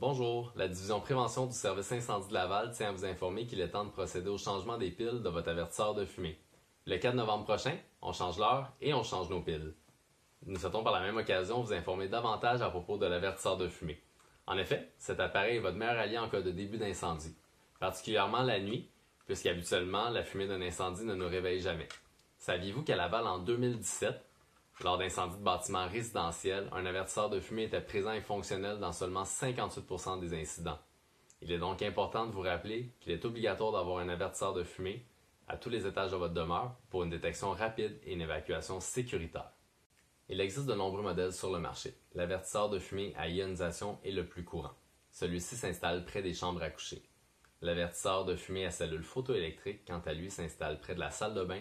Bonjour, la division prévention du service incendie de Laval tient à vous informer qu'il est temps de procéder au changement des piles de votre avertisseur de fumée. Le 4 novembre prochain, on change l'heure et on change nos piles. Nous souhaitons par la même occasion vous informer davantage à propos de l'avertisseur de fumée. En effet, cet appareil est votre meilleur allié en cas de début d'incendie, particulièrement la nuit, puisqu'habituellement, la fumée d'un incendie ne nous réveille jamais. Saviez-vous qu'à Laval, en 2017, lors d'incendies de bâtiments résidentiels, un avertisseur de fumée était présent et fonctionnel dans seulement 58% des incidents. Il est donc important de vous rappeler qu'il est obligatoire d'avoir un avertisseur de fumée à tous les étages de votre demeure pour une détection rapide et une évacuation sécuritaire. Il existe de nombreux modèles sur le marché. L'avertisseur de fumée à ionisation est le plus courant. Celui-ci s'installe près des chambres à coucher. L'avertisseur de fumée à cellule photoélectrique, quant à lui, s'installe près de la salle de bain,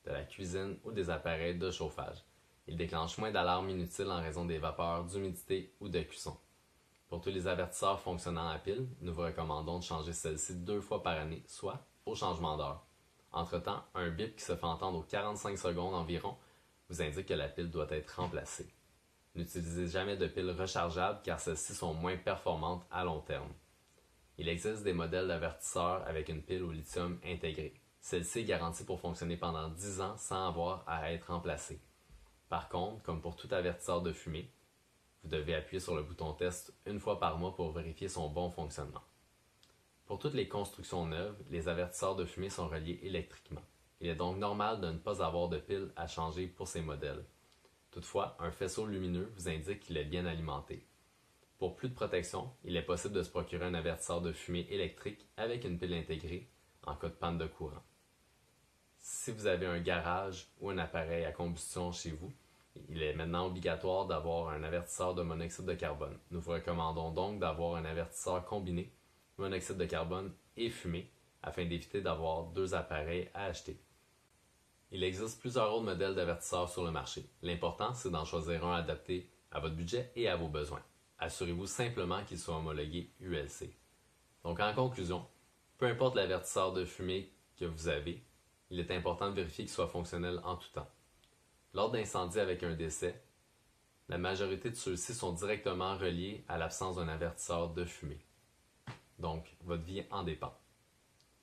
de la cuisine ou des appareils de chauffage. Il déclenche moins d'alarmes inutiles en raison des vapeurs, d'humidité ou de cuisson. Pour tous les avertisseurs fonctionnant à pile, nous vous recommandons de changer celle-ci 2 fois par année, soit au changement d'heure. Entre-temps, un bip qui se fait entendre aux 45 secondes environ vous indique que la pile doit être remplacée. N'utilisez jamais de piles rechargeables car celles-ci sont moins performantes à long terme. Il existe des modèles d'avertisseurs avec une pile au lithium intégrée. Celle-ci est garantie pour fonctionner pendant 10 ans sans avoir à être remplacée. Par contre, comme pour tout avertisseur de fumée, vous devez appuyer sur le bouton test une fois par mois pour vérifier son bon fonctionnement. Pour toutes les constructions neuves, les avertisseurs de fumée sont reliés électriquement. Il est donc normal de ne pas avoir de pile à changer pour ces modèles. Toutefois, un faisceau lumineux vous indique qu'il est bien alimenté. Pour plus de protection, il est possible de se procurer un avertisseur de fumée électrique avec une pile intégrée en cas de panne de courant. Si vous avez un garage ou un appareil à combustion chez vous, il est maintenant obligatoire d'avoir un avertisseur de monoxyde de carbone. Nous vous recommandons donc d'avoir un avertisseur combiné, monoxyde de carbone et fumée, afin d'éviter d'avoir 2 appareils à acheter. Il existe plusieurs autres modèles d'avertisseurs sur le marché. L'important, c'est d'en choisir un adapté à votre budget et à vos besoins. Assurez-vous simplement qu'il soit homologué ULC. Donc en conclusion, peu importe l'avertisseur de fumée que vous avez, il est important de vérifier qu'il soit fonctionnel en tout temps. Lors d'incendies avec un décès, la majorité de ceux-ci sont directement reliés à l'absence d'un avertisseur de fumée. Donc, votre vie en dépend.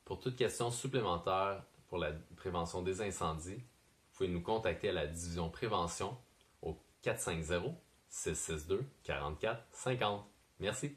Pour toute question supplémentaire pour la prévention des incendies, vous pouvez nous contacter à la division prévention au 450-662-4450. Merci.